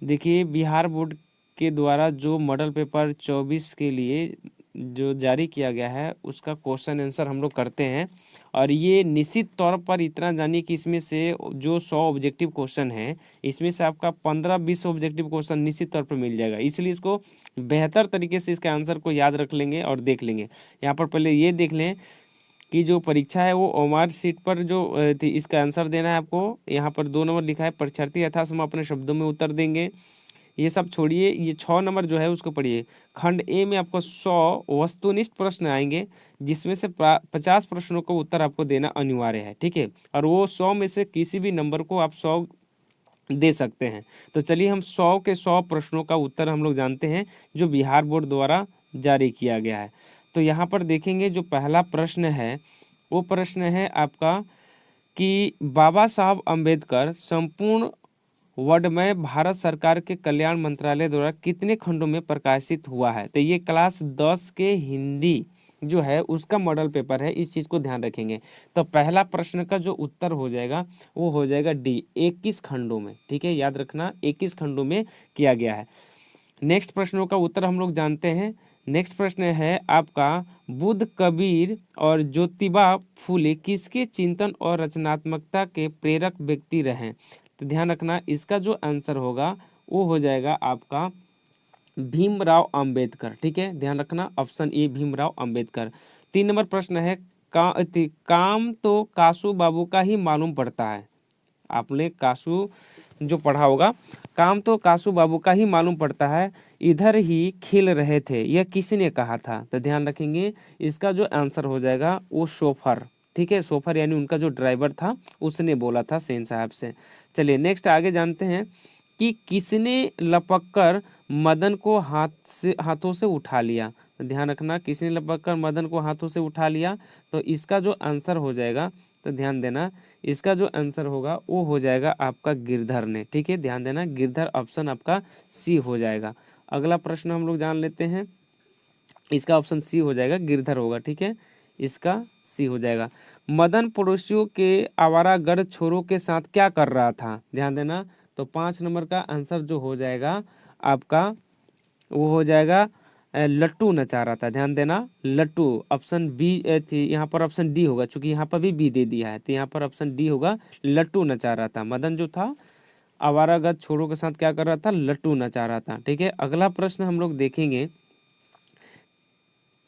देखिए, बिहार बोर्ड के द्वारा जो मॉडल पेपर 24 के लिए जो जारी किया गया है उसका क्वेश्चन आंसर हम लोग करते हैं। और ये निश्चित तौर पर इतना जानिए कि इसमें से जो 100 ऑब्जेक्टिव क्वेश्चन है, इसमें से आपका 15-20 ऑब्जेक्टिव क्वेश्चन निश्चित तौर पर मिल जाएगा। इसलिए इसको बेहतर तरीके से इसके आंसर को याद रख लेंगे और देख लेंगे। यहाँ पर पहले ये देख लें कि जो परीक्षा है वो ओमार सीट पर जो थी, इसका आंसर देना है आपको। यहाँ पर 2 नंबर लिखा है, परीक्षार्थी यथासंभव अपने शब्दों में उत्तर देंगे। ये सब छोड़िए, ये 6 नंबर जो है उसको पढ़िए। खंड ए में आपको 100 वस्तुनिष्ठ प्रश्न आएंगे, जिसमें से 50 प्रश्नों को उत्तर आपको देना अनिवार्य है, ठीक है। और वो 100 में से किसी भी नंबर को आप 100 दे सकते हैं। तो चलिए हम 100 के 100 प्रश्नों का उत्तर हम लोग जानते हैं जो बिहार बोर्ड द्वारा जारी किया गया है। तो यहाँ पर देखेंगे जो पहला प्रश्न है वो प्रश्न है आपका कि बाबा साहब अम्बेडकर संपूर्ण वर्ड में भारत सरकार के कल्याण मंत्रालय द्वारा कितने खंडों में प्रकाशित हुआ है। तो ये क्लास 10 के हिंदी जो है उसका मॉडल पेपर है, इस चीज़ को ध्यान रखेंगे। तो पहला प्रश्न का जो उत्तर हो जाएगा वो हो जाएगा डी, 21 खंडों में, ठीक है, याद रखना 21 खंडों में किया गया है। नेक्स्ट प्रश्नों का उत्तर हम लोग जानते हैं। नेक्स्ट प्रश्न है आपका बुद्ध, कबीर और ज्योतिबा फूले किसके चिंतन और रचनात्मकता के प्रेरक व्यक्ति रहे। तो ध्यान रखना इसका जो आंसर होगा वो हो जाएगा आपका भीमराव अंबेडकर, ठीक है, ध्यान रखना option A Bhimrao Ambedkar. 3 number प्रश्न है काम तो कासू बाबू का ही मालूम पड़ता है। आपने कासू जो पढ़ा होगा, काम तो कासू बाबू का ही मालूम पड़ता है, इधर ही खेल रहे थे, यह किसने कहा था। तो ध्यान रखेंगे इसका जो आंसर हो जाएगा वो शोफर, ठीक है, शोफर यानी उनका जो ड्राइवर था उसने बोला था सेन साहब से। चलिए नेक्स्ट आगे जानते हैं कि किसने लपक कर मदन को हाथों से उठा लिया। तो ध्यान रखना किसने लपक कर मदन को हाथों से उठा लिया। तो इसका जो आंसर हो जाएगा, तो ध्यान देना इसका जो आंसर होगा वो हो जाएगा आपका गिरधर ने, ठीक है, ध्यान देना गिरधर ऑप्शन आपका सी हो जाएगा। अगला प्रश्न हम लोग जान लेते हैं, इसका ऑप्शन सी हो जाएगा, गिरधर होगा, ठीक है, इसका सी हो जाएगा। मदन पड़ोसियों के आवारागर्द छोरों के साथ क्या कर रहा था। ध्यान देना तो 5 नंबर का आंसर जो हो जाएगा आपका वो हो जाएगा लट्टू नचा रहा था। ध्यान देना लट्टू ऑप्शन बी थी, यहाँ पर ऑप्शन डी होगा, चूंकि यहाँ पर भी बी दे दिया है तो यहाँ पर ऑप्शन डी होगा, लट्टू नचा रहा था। मदन जो था आवारागर्द छोरों के साथ क्या कर रहा था, लट्टू नचा रहा था, ठीक है। अगला प्रश्न हम लोग देखेंगे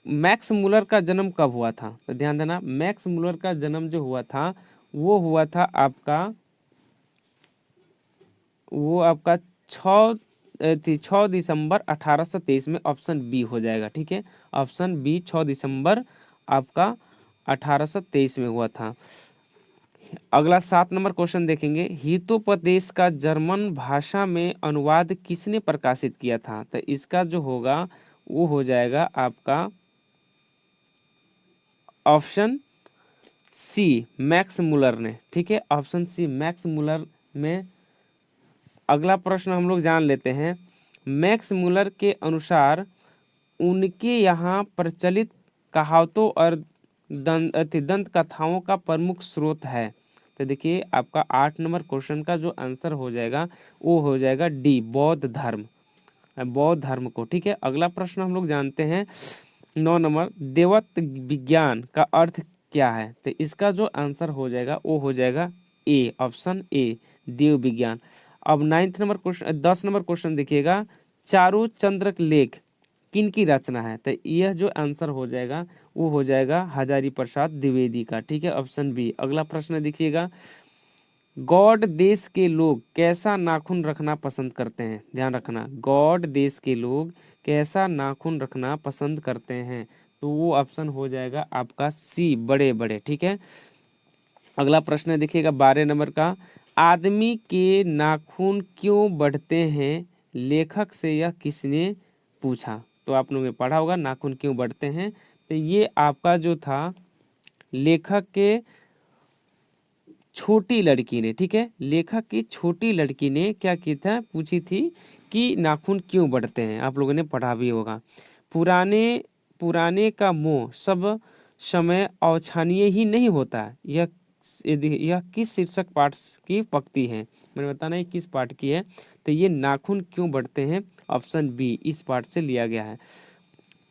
मैक्स मुलर का जन्म कब हुआ था। तो ध्यान देना मैक्स मुलर का जन्म जो हुआ था वो हुआ था आपका 6 दिसंबर 1823 में, ऑप्शन बी हो जाएगा, ठीक है, ऑप्शन बी 6 दिसंबर आपका 1823 में हुआ था। अगला 7 नंबर क्वेश्चन देखेंगे, हितोपदेश का जर्मन भाषा में अनुवाद किसने प्रकाशित किया था। तो इसका जो होगा वो हो जाएगा आपका ऑप्शन सी मैक्स मुलर ने, ठीक है, ऑप्शन सी मैक्स मुलर में। अगला प्रश्न हम लोग जान लेते हैं, मैक्स मुलर के अनुसार उनके यहाँ प्रचलित कहावतों और दंत कथाओं का प्रमुख स्रोत है। तो देखिए आपका 8 नंबर क्वेश्चन का जो आंसर हो जाएगा वो हो जाएगा डी, बौद्ध धर्म, बौद्ध धर्म को, ठीक है। अगला प्रश्न हम लोग जानते हैं 9 नंबर, देवत्व विज्ञान का अर्थ क्या है। तो इसका जो आंसर हो जाएगा वो हो जाएगा ए, ऑप्शन ए देव विज्ञान। अब 9 नंबर क्वेश्चन 10 नंबर क्वेश्चन देखिएगा, चारु चंद्र लेख किन की रचना है। तो यह जो आंसर हो जाएगा वो हो जाएगा हजारी प्रसाद द्विवेदी का, ठीक है, ऑप्शन बी। अगला प्रश्न देखिएगा, गौड़ देश के लोग कैसा नाखून रखना पसंद करते हैं। ध्यान रखना गौड़ देश के लोग कैसा नाखून रखना पसंद करते हैं, तो वो ऑप्शन हो जाएगा आपका सी, बड़े बड़े, ठीक है। अगला प्रश्न देखिएगा 12 नंबर का, आदमी के नाखून क्यों बढ़ते हैं, लेखक से यह किसने पूछा। तो आप लोगों ने पढ़ा होगा नाखून क्यों बढ़ते हैं। तो ये आपका जो था लेखक के छोटी लड़की ने, ठीक है, लेखक की छोटी लड़की ने क्या की था, पूछी थी कि नाखून क्यों बढ़ते हैं, आप लोगों ने पढ़ा भी होगा। पुराने का मोह सब समय अवांछनीय ही नहीं होता, यह यह किस शीर्षक पाठ की पंक्ति है, मैंने बताना है किस पाठ की है। तो ये नाखून क्यों बढ़ते हैं, ऑप्शन बी इस पाठ से लिया गया है।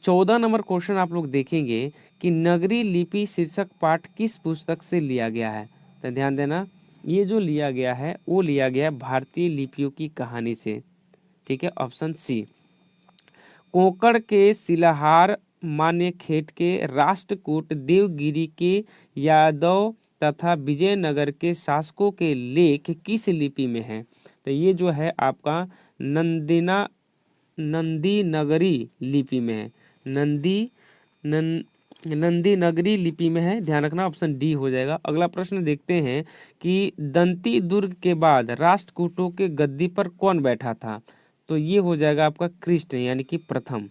14 नंबर क्वेश्चन आप लोग देखेंगे कि नगरी लिपि शीर्षक पाठ किस पुस्तक से लिया गया है। तो ध्यान देना, ये जो लिया गया है वो लिया गया है भारतीय लिपियों की कहानी से, ठीक है, ऑप्शन सी। कोंकण के शिलाहार, मान्यखेट के राष्ट्रकूट, देवगिरी के यादव तथा विजयनगर के शासकों के लेख किस लिपि में हैं। तो ये जो है आपका नंदी नगरी लिपि में है, नंदी नगरी लिपि में है, ध्यान रखना, ऑप्शन डी हो जाएगा। अगला प्रश्न देखते हैं कि दंती दुर्ग के बाद राष्ट्रकूटों के गद्दी पर कौन बैठा था। तो ये हो जाएगा आपका कृष्ण यानी कि प्रथम।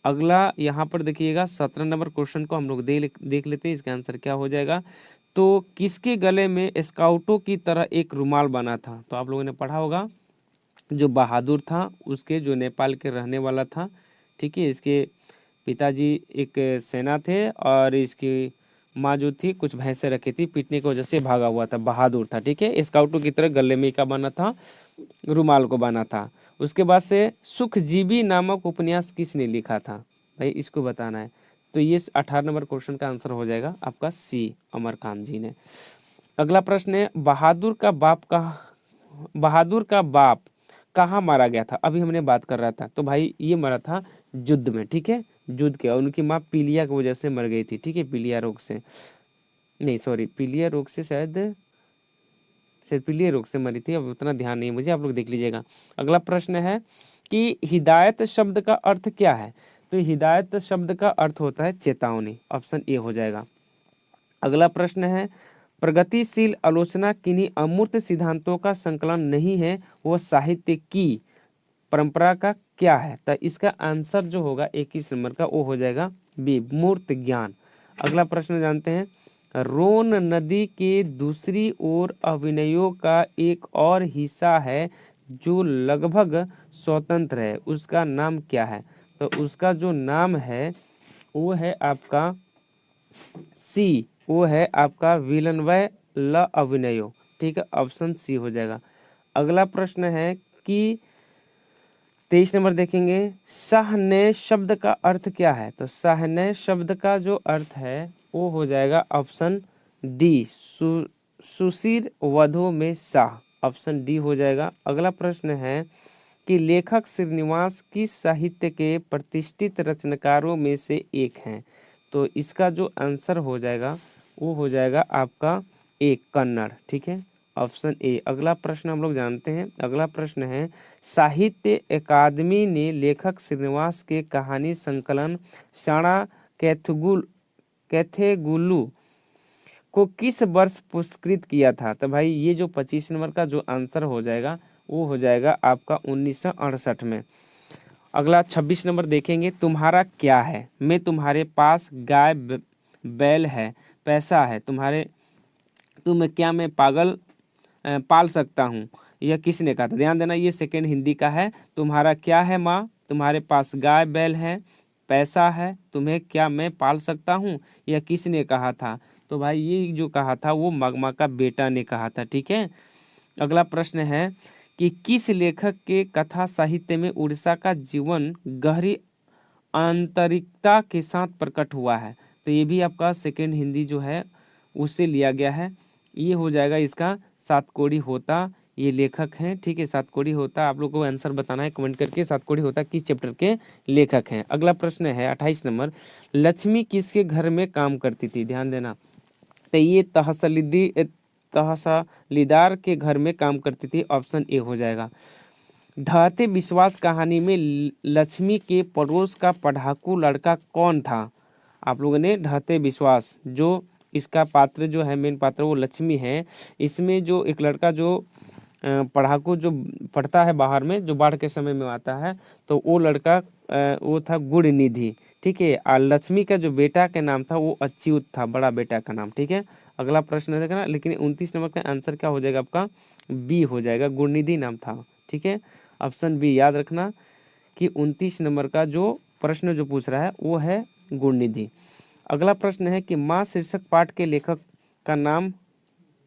अगला यहाँ पर देखिएगा 17 नंबर क्वेश्चन को हम लोग देख लेते हैं, इसका आंसर क्या हो जाएगा। तो किसके गले में स्काउटों की तरह एक रुमाल बना था। तो आप लोगों ने पढ़ा होगा, जो बहादुर था उसके, जो नेपाल के रहने वाला था, ठीक है। इसके पिताजी एक सेना थे और इसकी माँ जो थी कुछ भैंसें रखी थी, पीटने की वजह से भागा हुआ था, बहादुर था, ठीक है। स्काउटों की तरह गले में का बना था, रुमाल को बना था। उसके बाद से सुखजीवी नामक उपन्यास किसने लिखा था, भाई इसको बताना है। तो ये 18 नंबर क्वेश्चन का आंसर हो जाएगा आपका सी, अमरकांत जी ने। अगला प्रश्न है बहादुर का बाप कहाँ मारा गया था। अभी हमने बात कर रहा था, तो भाई ये मरा था युद्ध में, ठीक है, युद्ध के। और उनकी माँ पीलिया की वजह से मर गई थी, ठीक है, पीलिया रोग से, नहीं सॉरी, पीलिया रोग से शायद पीलिया रोग से मरी थी, अब उतना ध्यान नहीं मुझे, आप लोग देख लीजिएगा। अगला प्रश्न है कि हिदायत शब्द का अर्थ क्या है। तो हिदायत शब्द का अर्थ होता है चेतावनी, ऑप्शन ए हो जाएगा। अगला प्रश्न है प्रगतिशील आलोचना किन्हीं अमूर्त सिद्धांतों का संकलन नहीं है, वह साहित्य की परंपरा का क्या है। तो इसका आंसर जो होगा 21 नंबर का वो हो जाएगा बी, मूर्त ज्ञान। अगला प्रश्न जानते हैं, रोन नदी के दूसरी ओर अभिनयों का एक और हिस्सा है जो लगभग स्वतंत्र है, उसका नाम क्या है। तो उसका जो नाम है वो है आपका सी, वो है आपका विलन्वय ल अभिनयो, ठीक है, ऑप्शन सी हो जाएगा। अगला प्रश्न है कि 23 नंबर देखेंगे, सहनय शब्द का अर्थ क्या है। तो सहनय शब्द का जो अर्थ है वो हो जाएगा ऑप्शन डी, सुशीर वधों में शाह, ऑप्शन डी हो जाएगा। अगला प्रश्न है कि लेखक श्रीनिवास किस साहित्य के प्रतिष्ठित रचनाकारों में से एक हैं। तो इसका जो आंसर हो जाएगा वो हो जाएगा आपका ए, कन्नड़, ठीक है, ऑप्शन ए। अगला प्रश्न हम लोग जानते हैं, अगला प्रश्न है साहित्य अकादमी ने लेखक श्रीनिवास के कहानी संकलन शाणा कैथेगुलू को किस वर्ष पुरस्कृत किया था। तो भाई ये जो 25 नंबर का जो आंसर हो जाएगा वो हो जाएगा आपका 1968 में। अगला 26 नंबर देखेंगे, तुम्हारा क्या है। मैं तुम्हारे पास गाय बैल है, पैसा है, तुम क्या मैं पाल सकता हूँ, यह किसने कहा था। ध्यान देना, ये सेकेंड हिंदी का है। तुम्हारा क्या है माँ, तुम्हारे पास गाय बैल है, पैसा है, तुम्हें क्या मैं पाल सकता हूँ, यह किसने कहा था। तो भाई ये जो कहा था वो मगमा का बेटा ने कहा था, ठीक है। अगला प्रश्न है कि किस लेखक के कथा साहित्य में उड़ीसा का जीवन गहरी आंतरिकता के साथ प्रकट हुआ है। तो ये भी आपका सेकेंड हिंदी जो है उससे लिया गया है। ये हो जाएगा इसका सातकोड़ी होता, ये लेखक हैं, ठीक है, सातकोड़ी होता। आप लोगों को आंसर बताना है कमेंट करके, सातकोड़ी होता किस चैप्टर के लेखक हैं। अगला प्रश्न है 28 नंबर, लक्ष्मी किसके घर में काम करती थी। ध्यान देना, तो ये तहसीलदार के घर में काम करती थी, ऑप्शन ए हो जाएगा। ढहते विश्वास कहानी में लक्ष्मी के पड़ोस का पढ़ाकू लड़का कौन था। आप लोगों ने ढहते विश्वास, जो इसका पात्र जो है मेन पात्र वो लक्ष्मी है। इसमें जो एक लड़का जो पढ़ाकू जो पढ़ता है बाहर में, जो बाढ़ के समय में आता है, तो वो लड़का वो था गुणनिधि, ठीक है। और लक्ष्मी का जो बेटा का नाम था वो अच्युत था, बड़ा बेटा का नाम, ठीक है। अगला प्रश्न देखना, लेकिन 29 नंबर का आंसर क्या हो जाएगा आपका बी हो जाएगा, गुणनिधि नाम था, ठीक है, ऑप्शन बी। याद रखना कि 29 नंबर का जो प्रश्न जो पूछ रहा है वो है गुणनिधि। अगला प्रश्न है कि माँ शीर्षक पाठ के लेखक का नाम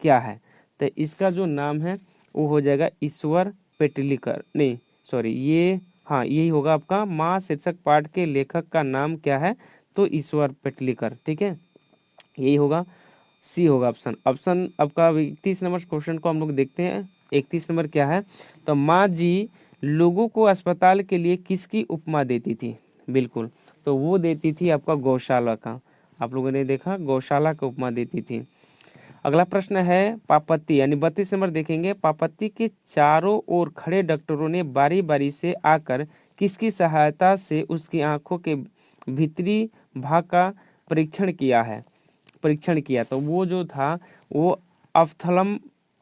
क्या है? तो इसका जो नाम है वो हो जाएगा ईश्वर पेटलिकर, नहीं सॉरी, ये हाँ यही होगा आपका। माँ शीर्षक पाठ के लेखक का नाम क्या है? तो ईश्वर पेटलिकर, ठीक है, यही होगा, सी होगा ऑप्शन। ऑप्शन आपका 31 नंबर क्वेश्चन को हम लोग देखते हैं। 31 नंबर क्या है? तो माँ जी लोगों को अस्पताल के लिए किसकी उपमा देती थी? बिल्कुल, तो वो देती थी आपका गौशाला का। आप लोगों ने देखा, गौशाला का उपमा देती थी। अगला प्रश्न है पापत्ती, यानी 32 नंबर देखेंगे। पापत्ती के चारों ओर खड़े डॉक्टरों ने बारी बारी से आकर किसकी सहायता से उसकी आंखों के भीतरी भाग का परीक्षण किया? तो वो जो था वो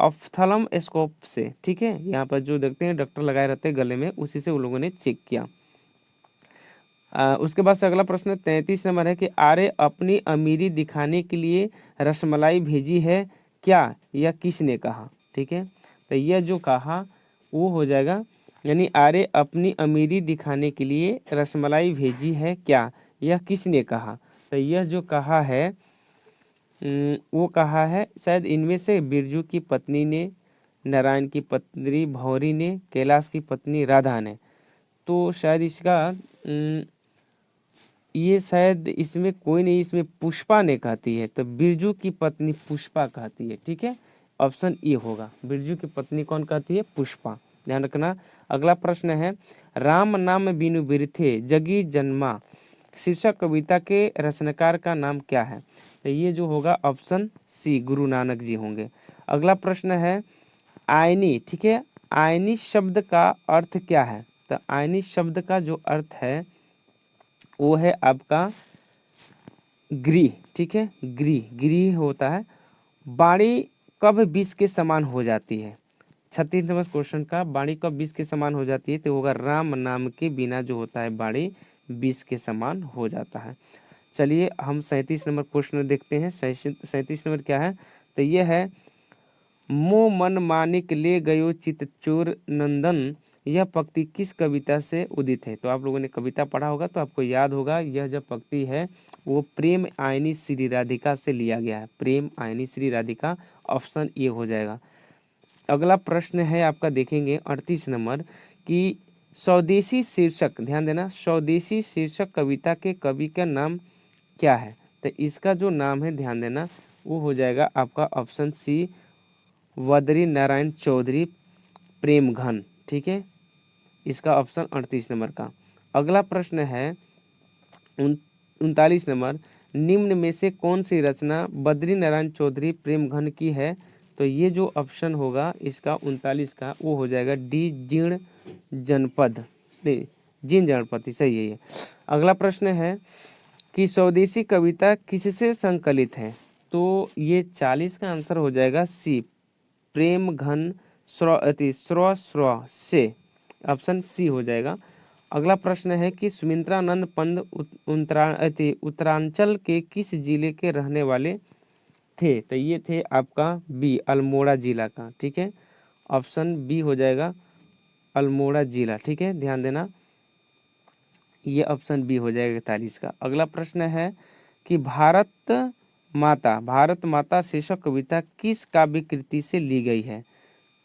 अफ्थलम स्कोप से, ठीक है, यहाँ पर जो देखते हैं डॉक्टर लगाए रहते हैं गले में, उसी से उन लोगों ने चेक किया। उसके बाद से अगला प्रश्न 33 नंबर है कि आर्य अपनी अमीरी दिखाने के लिए रसमलाई भेजी है क्या? यह किसने कहा? ठीक है, तो यह जो कहा वो हो जाएगा, यानी आर्य अपनी अमीरी दिखाने के लिए रसमलाई भेजी है क्या? यह किसने कहा? तो यह जो कहा है वो कहा है शायद इनमें से बिरजू की पत्नी ने, नारायण की पत्नी भौरी ने, कैलाश की पत्नी राधा ने। तो शायद इसका ये शायद इसमें कोई नहीं, इसमें पुष्पा ने कहती है, तो बिरजू की पत्नी पुष्पा कहती है, ठीक है, ऑप्शन ए होगा। बिरजू की पत्नी कौन कहती है? पुष्पा, ध्यान रखना। अगला प्रश्न है राम नाम बिनु बिरथे जगी जन्मा शीर्षक कविता के रचनाकार का नाम क्या है? तो ये जो होगा ऑप्शन सी गुरु नानक जी होंगे। अगला प्रश्न है आयनी, ठीक है, आयनी शब्द का अर्थ क्या है? तो आयनी शब्द का जो अर्थ है वो है आपका गृह, ठीक है, गृह होता है। बाणी कब विष के समान हो जाती है? 36 नंबर क्वेश्चन का, बाणी कब विष के समान हो जाती है? तो होगा राम नाम के बिना जो होता है बाणी विष के समान हो जाता है। चलिए हम 37 नंबर क्वेश्चन देखते हैं। 37 नंबर क्या है? तो ये है मो मन मानिक ले गयो चितचोर नंदन, यह पंक्ति किस कविता से उदित है? तो आप लोगों ने कविता पढ़ा होगा तो आपको याद होगा, यह जो पंक्ति है वो प्रेम आयनी श्री राधिका से लिया गया है। प्रेम आयनी श्री राधिका, ऑप्शन ए हो जाएगा। अगला प्रश्न है आपका, देखेंगे 38 नंबर कि स्वदेशी शीर्षक, ध्यान देना, स्वदेशी शीर्षक कविता के कवि का नाम क्या है? तो इसका जो नाम है ध्यान देना वो हो जाएगा आपका ऑप्शन सी बद्री नारायण चौधरी प्रेम घन, ठीक है, इसका ऑप्शन 38 नंबर का। अगला प्रश्न है 39 नंबर, निम्न में से कौन सी रचना बद्री नारायण चौधरी प्रेम घन की है? तो ये जो ऑप्शन होगा इसका 39 का वो हो जाएगा डी जीर्ण जनपद, नहीं जीर्ण जनपद, सही है ये। अगला प्रश्न है कि स्वदेशी कविता किससे संकलित है? तो ये 40 का आंसर हो जाएगा सी प्रेम घन स्व से, ऑप्शन सी हो जाएगा। अगला प्रश्न है कि सुमित्रानंद पंत उत्तरांचल के किस जिले के रहने वाले थे? तो ये थे आपका बी अल्मोड़ा जिला का, ठीक है, ऑप्शन बी हो जाएगा अल्मोड़ा जिला, ठीक है, ध्यान देना, ये ऑप्शन बी हो जाएगा 41 का। अगला प्रश्न है कि भारत माता शीर्षक कविता किस काव्य कृति से ली गई है?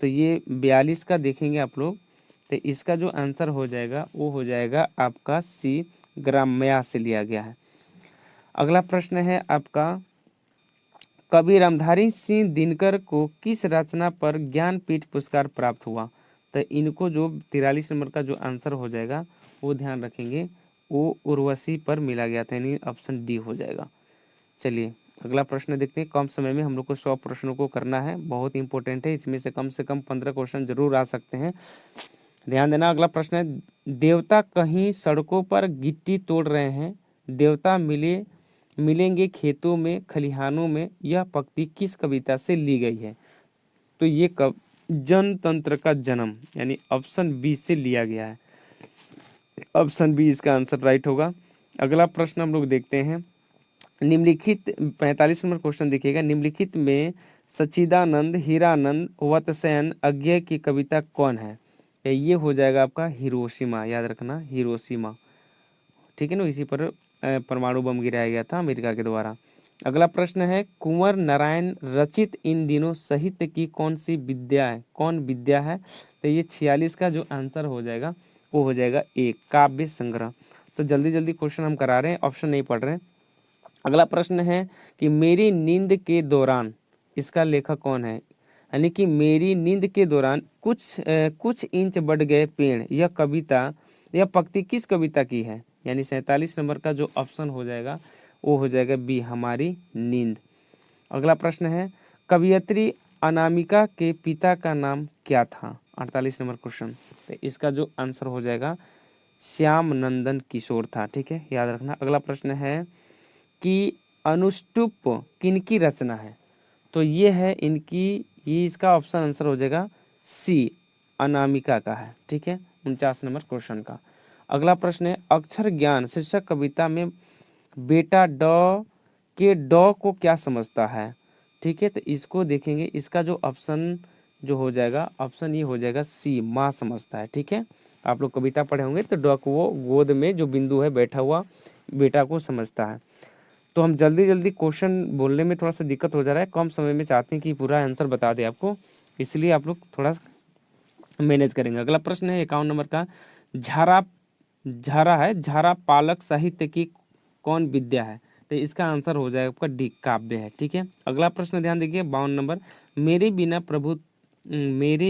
तो ये 42 का देखेंगे आप लोग, तो इसका जो आंसर हो जाएगा वो हो जाएगा आपका सी ग्राम्या से लिया गया है। अगला प्रश्न है आपका कवि रामधारी सिंह दिनकर को किस रचना पर ज्ञानपीठ पुरस्कार प्राप्त हुआ? तो इनको जो 43 नंबर का जो आंसर हो जाएगा वो ध्यान रखेंगे, वो उर्वशी पर मिला गया था, यानी ऑप्शन डी हो जाएगा। चलिए अगला प्रश्न देखते हैं। कम समय में हम लोग को 100 प्रश्नों को करना है, बहुत इंपॉर्टेंट है, इसमें से कम 15 क्वेश्चन जरूर आ सकते हैं, ध्यान देना। अगला प्रश्न है देवता कहीं सड़कों पर गिट्टी तोड़ रहे हैं, देवता मिलेंगे खेतों में खलिहानों में, यह पंक्ति किस कविता से ली गई है? तो ये जनतंत्र का जन्म, यानी ऑप्शन बी से लिया गया है, ऑप्शन बी इसका आंसर राइट होगा। अगला प्रश्न हम लोग देखते हैं निम्नलिखित 45 नंबर क्वेश्चन देखिएगा, निम्नलिखित में सच्चिदानंद हीरानंद वत्सयन अज्ञेय की कविता कौन है? ये हो जाएगा आपका हिरोशिमा, याद रखना हिरोशिमा, ठीक है ना, इसी पर परमाणु बम गिराया गया था अमेरिका के द्वारा। अगला प्रश्न है कुंवर नारायण रचित इन दिनों साहित्य की कौन सी विद्या है, कौन विद्या है? तो ये 46 का जो आंसर हो जाएगा वो हो जाएगा ए, काव्य संग्रह। तो जल्दी जल्दी क्वेश्चन हम करा रहे हैं, ऑप्शन नहीं पढ़ रहे हैं। अगला प्रश्न है कि मेरी नींद के दौरान, इसका लेखक कौन है? यानी कि मेरी नींद के दौरान कुछ इंच बढ़ गए पेड़, यह कविता, यह पंक्ति किस कविता की है? यानी 47 नंबर का जो ऑप्शन हो जाएगा वो हो जाएगा बी, हमारी नींद। अगला प्रश्न है कवयित्री अनामिका के पिता का नाम क्या था? 48 नंबर क्वेश्चन। तो इसका जो आंसर हो जाएगा श्याम नंदन किशोर था, ठीक है, याद रखना। अगला प्रश्न है कि अनुष्टुप किनकी रचना है? तो ये है इनकी, ये इसका ऑप्शन आंसर हो जाएगा सी, अनामिका का है, ठीक है, 49 नंबर क्वेश्चन का। अगला प्रश्न है अक्षर ज्ञान शीर्षक कविता में बेटा डॉ को क्या समझता है? ठीक है, तो इसको देखेंगे, इसका जो ऑप्शन जो हो जाएगा, ऑप्शन ये हो जाएगा सी, माँ समझता है, ठीक है। आप लोग कविता पढ़े होंगे तो डॉ को वो गोद में जो बिंदु है बैठा हुआ बेटा को समझता है। तो हम जल्दी जल्दी क्वेश्चन बोलने में थोड़ा सा दिक्कत हो जा रहा है, कम समय में चाहते हैं कि पूरा आंसर बता दें आपको, इसलिए आप लोग थोड़ा मैनेज करेंगे। अगला प्रश्न है 51 नंबर का, झारा झारा है, झारा पालक साहित्य की कौन विद्या है? तो इसका आंसर हो जाएगा आपका डी, काव्य है, ठीक है। अगला प्रश्न ध्यान देखिए 52 नंबर, मेरे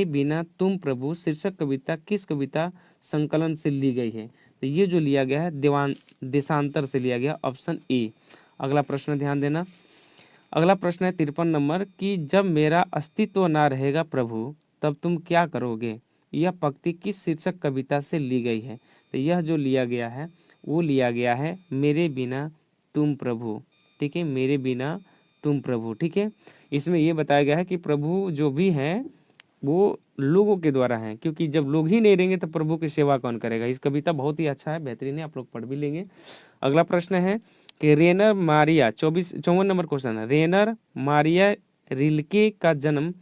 बिना तुम प्रभु शीर्षक कविता किस कविता संकलन से ली गई है? तो ये जो लिया गया है देशांतर से लिया गया, ऑप्शन ए। अगला प्रश्न ध्यान देना। अगला प्रश्न है 53 नंबर कि जब मेरा अस्तित्व ना रहेगा प्रभु तब तुम क्या करोगे? यह पंक्ति किस शीर्षक कविता से ली गई है? तो यह जो लिया गया है वो लिया गया है मेरे बिना तुम प्रभु, ठीक है, मेरे बिना तुम प्रभु, ठीक है। इसमें ये बताया गया है कि प्रभु जो भी हैं वो लोगों के द्वारा हैं, क्योंकि जब लोग ही नहीं रहेंगे तो प्रभु की सेवा कौन करेगा। इस कविता बहुत ही अच्छा है, बेहतरीन है, आप लोग पढ़ भी लेंगे। अगला प्रश्न है कि रेनर मारिया 54 नंबर क्वेश्चन है, रेनर मारिया रिल्के का जन्म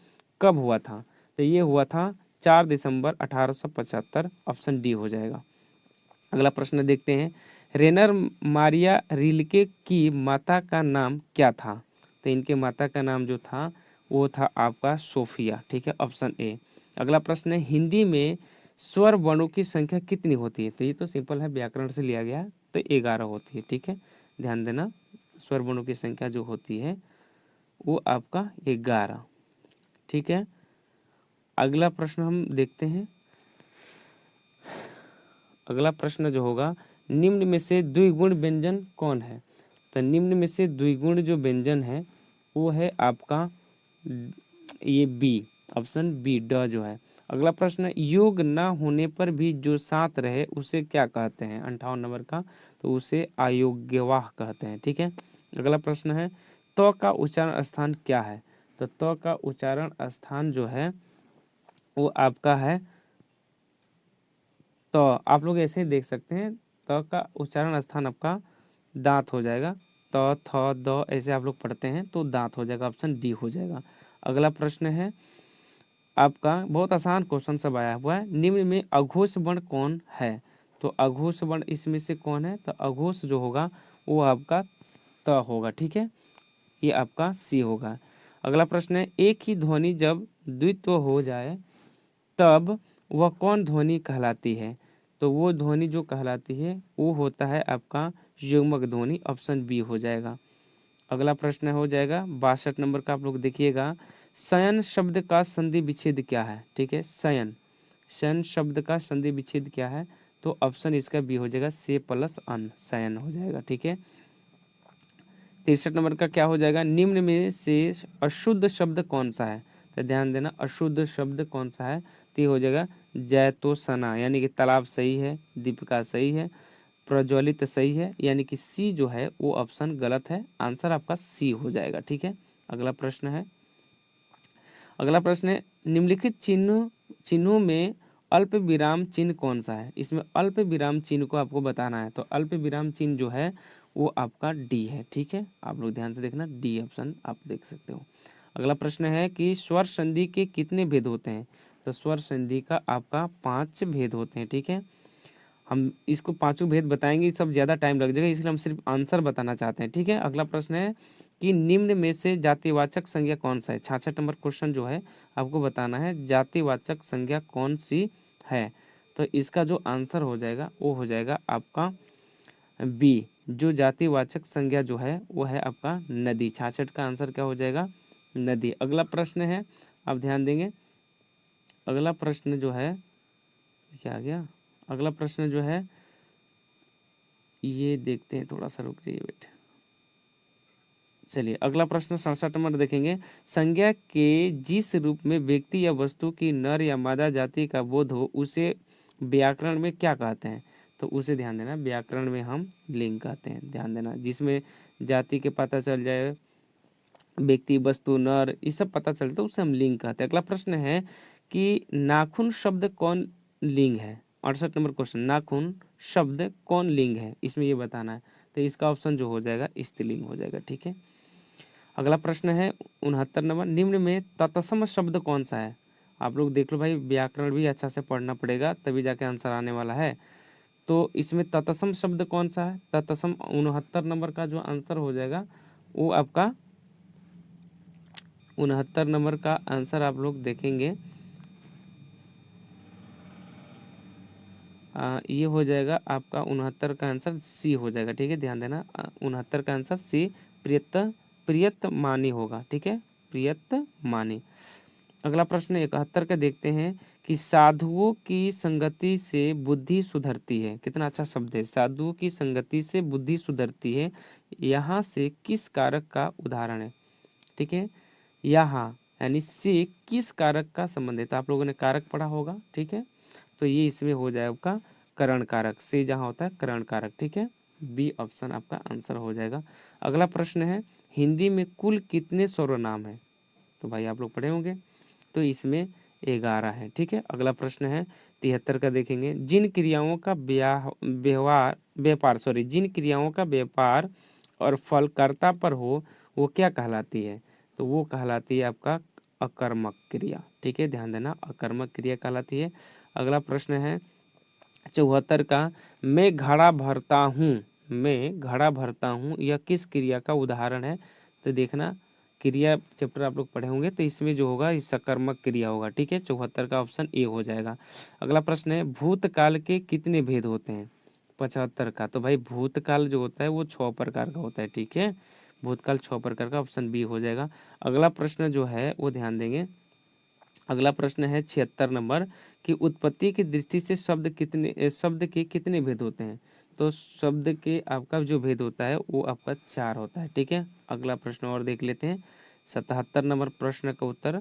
कब हुआ था? तो ये हुआ था 4 दिसंबर 1875, ऑप्शन डी हो जाएगा। अगला प्रश्न देखते हैं, रेनर मारिया रिल्के की माता का नाम क्या था? तो इनके माता का नाम जो था वो था आपका सोफिया, ठीक है, ऑप्शन ए। अगला प्रश्न है हिंदी में स्वर वर्णों की संख्या कितनी होती है? तो ये तो सिंपल है, व्याकरण से लिया गया है, तो 11 होती है, ठीक है, ध्यान देना। स्वर वर्णों की संख्या जो होती है वो आपका 11, ठीक है। अगला प्रश्न हम देखते हैं। अगला प्रश्न जो होगा, निम्न में से द्विगुण व्यंजन कौन है? तो निम्न में से द्विगुण जो व्यंजन है वो है आपका ये बी, ऑप्शन बी, ड जो है। अगला प्रश्न, योग ना होने पर भी जो साथ रहे उसे क्या कहते हैं? 58 नंबर का, तो उसे अयोग्यवाह कहते हैं, ठीक है। अगला प्रश्न है त का उच्चारण स्थान क्या है? तो त का उच्चारण स्थान जो है वो आपका है, तो आप लोग ऐसे ही देख सकते हैं, त का उच्चारण स्थान आपका दांत हो जाएगा, त थ द ऐसे आप लोग पढ़ते हैं तो दांत हो जाएगा, ऑप्शन डी हो जाएगा। अगला प्रश्न है आपका, बहुत आसान क्वेश्चन सब आया हुआ है, निम्न में अघोष वर्ण कौन है? तो अघोष वर्ण इसमें से कौन है? तो अघोष जो होगा वो आपका त होगा, ठीक है, ये आपका सी होगा। अगला प्रश्न है एक ही ध्वनि जब द्वित्व हो जाए तब वह कौन ध्वनि कहलाती है? तो वो ध्वनि जो कहलाती है वो होता है आपका युग्मक ध्वनि, ऑप्शन बी हो जाएगा। अगला प्रश्न हो जाएगा 62 नंबर का, आप लोग देखिएगा, शयन शब्द का संधि विच्छेद क्या है? ठीक है, शयन, शयन शब्द का संधि विच्छेद क्या है? तो ऑप्शन इसका बी हो जाएगा से प्लस अन, शयन हो जाएगा, ठीक है। 63 नंबर का क्या हो जाएगा, निम्न में से अशुद्ध शब्द कौन सा है? तो ध्यान देना, अशुद्ध शब्द कौन सा है? तो ये हो जाएगा जैतोसना, यानी कि तालाब सही है, दीपिका सही है, प्रज्वलित सही है, यानी कि सी जो है वो ऑप्शन गलत है, आंसर आपका सी हो जाएगा, ठीक है। अगला प्रश्न है, अगला प्रश्न है निम्नलिखित चिन्हों में अल्प विराम चिन्ह कौन सा है? इसमें अल्प विराम चिन्ह को आपको बताना है, तो अल्प विराम चिन्ह जो है वो आपका डी है, ठीक है, आप लोग ध्यान से देखना, डी ऑप्शन आप देख सकते हो। अगला प्रश्न है कि स्वर संधि के कितने भेद होते हैं? तो स्वर संधि का आपका 5 भेद होते हैं, ठीक है। हम इसको पांचों भेद बताएंगे, सब ज़्यादा टाइम लग जाएगा, इसलिए हम सिर्फ आंसर बताना चाहते हैं, ठीक है। अगला प्रश्न है कि निम्न में से जातिवाचक संज्ञा कौन सा है। 66 नंबर क्वेश्चन जो है आपको बताना है जातिवाचक संज्ञा कौन सी है। तो इसका जो आंसर हो जाएगा वो हो जाएगा आपका बी, जो जातिवाचक संज्ञा जो है वो है आपका नदी। 66 का आंसर क्या हो जाएगा, नदी। अगला प्रश्न है, आप ध्यान देंगे, अगला प्रश्न जो है क्या आ गया, अगला प्रश्न जो है ये देखते हैं, थोड़ा सा रुक जाइए बेटे। चलिए अगला प्रश्न 67 नंबर देखेंगे। संज्ञा के जिस रूप में व्यक्ति या वस्तु की नर या मादा जाति का बोध हो उसे व्याकरण में क्या कहते हैं। तो उसे ध्यान देना, व्याकरण में हम लिंग कहते हैं। ध्यान देना, जिसमें जाति के पता चल जाए, व्यक्ति वस्तु नर ये सब पता चलता है उसे हम लिंग कहते हैं। अगला प्रश्न है कि नाखून शब्द कौन लिंग है। 68 नंबर क्वेश्चन, नाखून शब्द कौन लिंग है, इसमें ये बताना है। तो इसका ऑप्शन जो हो जाएगा स्त्रीलिंग हो जाएगा। ठीक है, अगला प्रश्न है 69 नंबर, निम्न में तत्सम शब्द कौन सा है। आप लोग देख लो भाई, व्याकरण भी अच्छा से पढ़ना पड़ेगा तभी जाके आंसर आने वाला है। तो इसमें तत्सम शब्द कौन सा है, तत्सम 69 नंबर का जो आंसर हो जाएगा वो आपका 69 नंबर का आंसर आप लोग देखेंगे ये हो जाएगा आपका 69 का आंसर सी हो जाएगा। ठीक है, ध्यान देना 69 का आंसर सी प्रियत मानी होगा। ठीक है, प्रियत मानी। अगला प्रश्न 71 का देखते हैं कि साधुओं की संगति से बुद्धि सुधरती है। कितना अच्छा शब्द है, साधुओं की संगति से बुद्धि सुधरती है, यहाँ से किस कारक का उदाहरण है। ठीक है, यहाँ यानी से किस कारक का संबंध है, तो आप लोगों ने कारक पढ़ा होगा। ठीक है, तो ये इसमें हो जाए आपका करण कारक, से जहाँ होता है करण कारक। ठीक है, बी ऑप्शन आपका आंसर हो जाएगा। अगला प्रश्न है, हिंदी में कुल कितने सर्वनाम है। तो भाई आप लोग पढ़े होंगे, तो इसमें 11 है। ठीक है, अगला प्रश्न है 73 का देखेंगे, जिन क्रियाओं का जिन क्रियाओं का व्यापार और फल कर्ता पर हो वो क्या कहलाती है। तो वो कहलाती है आपका अकर्मक क्रिया। ठीक है, ध्यान देना, अकर्मक क्रिया कहलाती है। अगला प्रश्न है 74 का, मैं घड़ा भरता हूँ, मैं घड़ा भरता हूँ यह किस क्रिया का उदाहरण है। तो देखना, क्रिया चैप्टर आप लोग पढ़े होंगे, तो इसमें जो होगा इस सकर्मक क्रिया होगा। ठीक है, 74 का ऑप्शन ए हो जाएगा। अगला प्रश्न है, भूतकाल के कितने भेद होते हैं। 75 का, तो भाई भूतकाल जो होता है वो 6 प्रकार का होता है। ठीक है, भूतकाल 6 प्रकार का, ऑप्शन बी हो जाएगा। अगला प्रश्न जो है वो ध्यान देंगे, अगला प्रश्न है 76 नंबर कि उत्पत्ति की दृष्टि से शब्द के कितने भेद होते हैं। तो शब्द के आपका जो भेद होता है वो आपका 4 होता है। ठीक है, अगला प्रश्न और देख लेते हैं। 77 नंबर प्रश्न का उत्तर,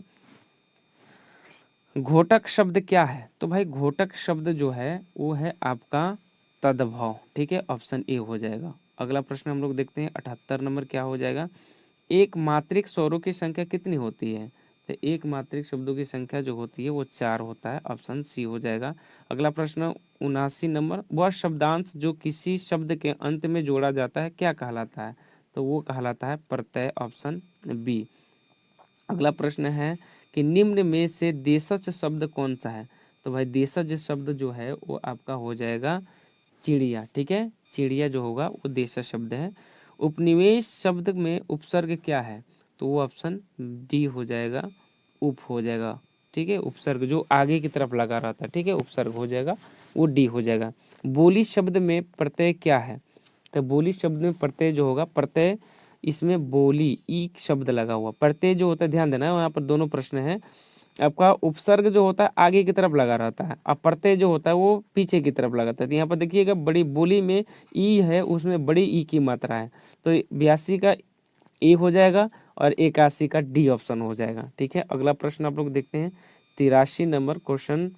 घोटक शब्द क्या है। तो भाई घोटक शब्द जो है वो है आपका तद्भव। ठीक है, ऑप्शन ए हो जाएगा। अगला प्रश्न हम लोग देखते हैं 78 नंबर क्या हो जाएगा, एक मात्रिक स्वरों की संख्या कितनी होती है। तो एक मात्रिक शब्दों की संख्या जो होती है वो 4 होता है, ऑप्शन सी हो जाएगा। अगला प्रश्न 79 नंबर, वह शब्दांश जो किसी शब्द के अंत में जोड़ा जाता है क्या कहलाता है। तो वो कहलाता है प्रत्यय, ऑप्शन बी। अगला प्रश्न है कि निम्न में से देशज शब्द कौन सा है। तो भाई देशज शब्द जो है वो आपका हो जाएगा चिड़िया। ठीक है, चिड़िया जो होगा वो देशज शब्द है। उपनिवेश शब्द में उपसर्ग क्या है। तो वो ऑप्शन डी हो जाएगा, उप हो जाएगा। ठीक है, उपसर्ग जो आगे की तरफ लगा रहता है, ठीक है, उपसर्ग हो जाएगा, वो डी हो जाएगा। बोली शब्द में प्रत्यय क्या है। तो बोली शब्द में प्रत्यय जो होगा, प्रत्यय इसमें बोली ई शब्द लगा हुआ, प्रत्यय जो होता है ध्यान देना है, यहाँ पर दोनों प्रश्न है। आपका उपसर्ग जो होता है आगे की तरफ लगा रहता है, और प्रत्यय जो होता है वो पीछे की तरफ लगाता है। तो यहाँ पर देखिएगा बड़ी बोली में ई है, उसमें बड़ी ई की मात्रा है, तो 82 का ए हो जाएगा और 81 का डी ऑप्शन हो जाएगा। ठीक है, अगला प्रश्न आप लोग देखते हैं 83 नंबर क्वेश्चन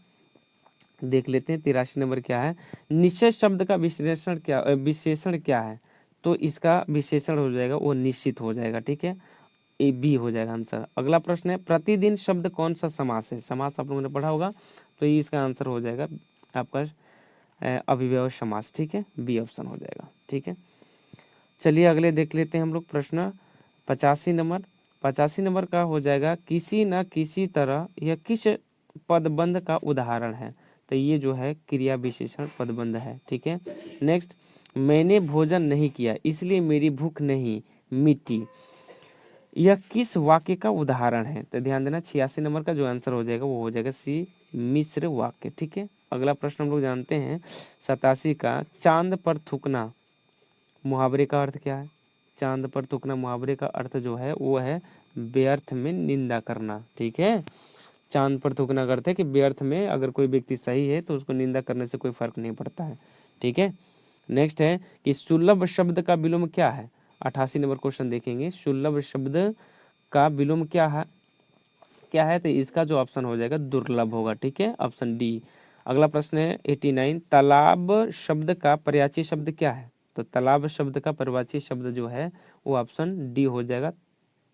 देख लेते हैं। 83 नंबर क्या है, निश्चय शब्द का विशेषण क्या है। तो इसका विशेषण हो जाएगा वो निश्चित हो जाएगा। ठीक है, ए बी हो जाएगा आंसर। अगला प्रश्न है, प्रतिदिन शब्द कौन सा समास है। समास आप लोगों ने पढ़ा होगा, तो ये इसका आंसर हो जाएगा आपका अभिव्यय समास। ठीक है, बी ऑप्शन हो जाएगा। ठीक है, चलिए अगले देख लेते हैं हम लोग प्रश्न 85 नंबर। 85 नंबर का हो जाएगा, किसी न किसी तरह यह किस पदबंध का उदाहरण है। तो ये जो है क्रिया विशेषण पदबंध है। ठीक है, नेक्स्ट, मैंने भोजन नहीं किया इसलिए मेरी भूख नहीं मिटी। यह किस वाक्य का उदाहरण है? तो ध्यान देना 86 नंबर का जो आंसर हो जाएगा वो हो जाएगा सी, मिश्र वाक्य। ठीक है, अगला प्रश्न हम लोग जानते हैं 87 का, चांद पर थूकना मुहावरे का अर्थ क्या है? चांद पर थूकना मुहावरे का अर्थ जो है वो है व्यर्थ में निंदा करना। ठीक है, चांद पर थूकना का अर्थ है कि व्यर्थ में अगर कोई व्यक्ति सही है तो उसको निंदा करने से कोई फर्क नहीं पड़ता है। ठीक है, नेक्स्ट है कि सुलभ शब्द का विलोम क्या है? 88 नंबर क्वेश्चन देखेंगे, सुलभ शब्द का विलोम क्या है? क्या है? तो इसका जो ऑप्शन हो जाएगा दुर्लभ होगा। ठीक है, ऑप्शन डी। अगला प्रश्न है 89, तालाब शब्द का पर्यायवाची शब्द क्या है? तो तालाब शब्द का पर्यायवाची शब्द जो है वो ऑप्शन डी हो जाएगा,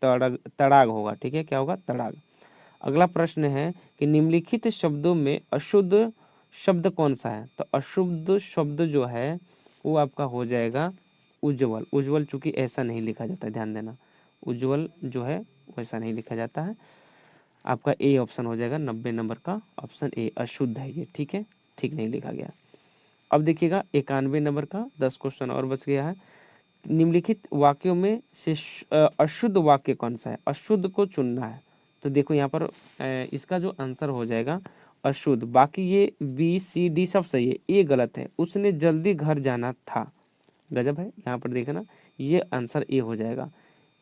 तड़ाग होगा। ठीक है, क्या होगा? तड़ाग। अगला प्रश्न है कि निम्नलिखित शब्दों में अशुद्ध शब्द कौन सा है? तो अशुद्ध शब्द जो है वो आपका हो जाएगा उज्ज्वल। उज्ज्वल चूंकि ऐसा नहीं लिखा जाता, ध्यान देना, उज्ज्वल जो है वैसा नहीं लिखा जाता है। आपका ए ऑप्शन हो जाएगा 90 नंबर का, ऑप्शन ए अशुद्ध है ये। ठीक है, ठीक नहीं लिखा गया। अब देखिएगा 91 नंबर का 10 क्वेश्चन और बच गया है। निम्नलिखित वाक्यों में से अशुद्ध वाक्य कौन सा है? अशुद्ध को चुनना है। तो देखो यहाँ पर इसका जो आंसर हो जाएगा अशुद्ध। बाकी ये बी सी डी सब सही है, ये गलत है। उसने जल्दी घर जाना था, गजब है। यहाँ पर देखना, ये आंसर ए हो जाएगा।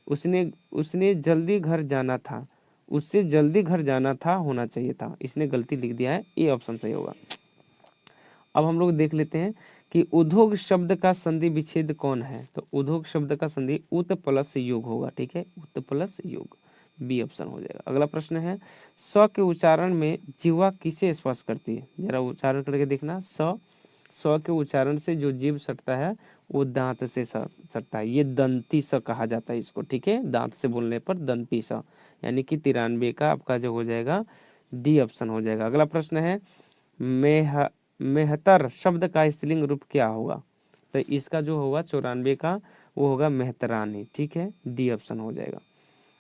उसने जल्दी घर जाना था, उससे जल्दी घर जाना था होना चाहिए था, इसने गलती लिख दिया है, ए ऑप्शन सही होगा। अब हम लोग देख लेते हैं कि उद्योग शब्द का संधि विच्छेद कौन है? तो उद्योग शब्द का संधि उत प्लस योग होगा। ठीक है, उत प्लस योग, बी ऑप्शन हो जाएगा। अगला प्रश्न है, स के उच्चारण में जीवा किसे स्पर्श करती है? जरा उच्चारण करके देखना, स के उच्चारण से जो जीभ सटता है वो दांत से सटता है, ये दंती स कहा जाता है इसको। ठीक है, दांत से बोलने पर दंती स, यानी कि 93 का आपका जो हो जाएगा डी ऑप्शन हो जाएगा। अगला प्रश्न है, मेहतर शब्द का स्त्रीलिंग रूप क्या होगा? तो इसका जो होगा 94 का वो होगा मेहतरानी। ठीक है, डी ऑप्शन हो जाएगा।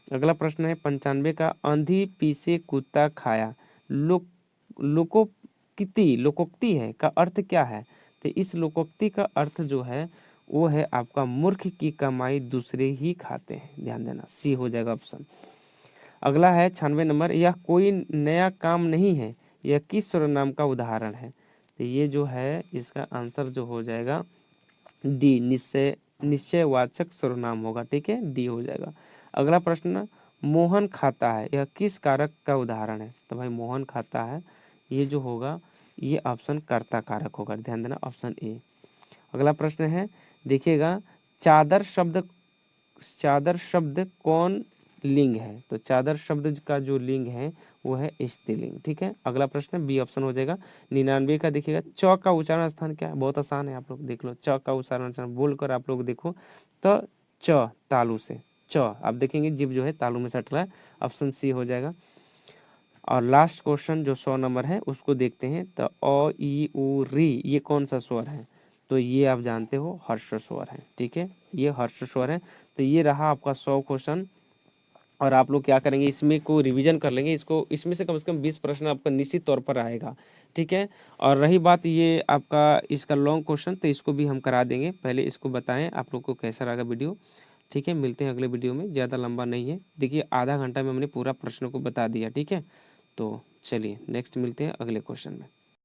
अगला प्रश्न है 95 का, आंधी पीसे कुत्ता खाया लोकोक्ति है का अर्थ क्या है? तो इस लोकोक्ति का अर्थ जो है वो है आपका मूर्ख की कमाई दूसरे ही खाते हैं, ध्यान देना, सी हो जाएगा ऑप्शन। अगला है 96 नंबर, यह कोई नया काम नहीं है, यह किस सर्वनाम का उदाहरण है? तो ये जो है इसका आंसर जो हो जाएगा डी, निश्चयवाचक सर्वनाम होगा। ठीक है, डी हो जाएगा। अगला प्रश्न, मोहन खाता है, यह किस कारक का उदाहरण है? तो भाई मोहन खाता है, ये जो होगा ये ऑप्शन कर्ता कारक होगा, ध्यान देना, ऑप्शन ए। अगला प्रश्न है, देखिएगा, चादर शब्द कौन लिंग है? तो चादर शब्द का जो लिंग है वो है स्त्रीलिंग। ठीक है, अगला प्रश्न बी ऑप्शन हो जाएगा। 99 का देखिएगा, च का उच्चारण स्थान क्या है? बहुत आसान है, आप लोग देख लो, च का उच्चारण स्थान बोलकर आप लोग देखो तो च तालु से, च आप देखेंगे जीभ जो है तालु में सट रहा है, ऑप्शन सी हो जाएगा। और लास्ट क्वेश्चन जो 100 नंबर है उसको देखते हैं, तो अ ई उ री ये कौन सा स्वर है? तो ये आप जानते हो हर्ष स्वर है। ठीक है, ये हर्ष स्वर है। तो ये रहा आपका 100 क्वेश्चन, और आप लोग क्या करेंगे, इसमें को रिवीजन कर लेंगे, इसको इसमें से कम 20 प्रश्न आपका निश्चित तौर पर आएगा। ठीक है, और रही बात ये आपका इसका लॉन्ग क्वेश्चन, तो इसको भी हम करा देंगे। पहले इसको बताएं आप लोग को कैसा लगा वीडियो। ठीक है, मिलते हैं अगले वीडियो में, ज़्यादा लंबा नहीं है। देखिए आधा घंटा में हमने पूरा प्रश्न को बता दिया। ठीक है, तो चलिए नेक्स्ट मिलते हैं अगले क्वेश्चन में।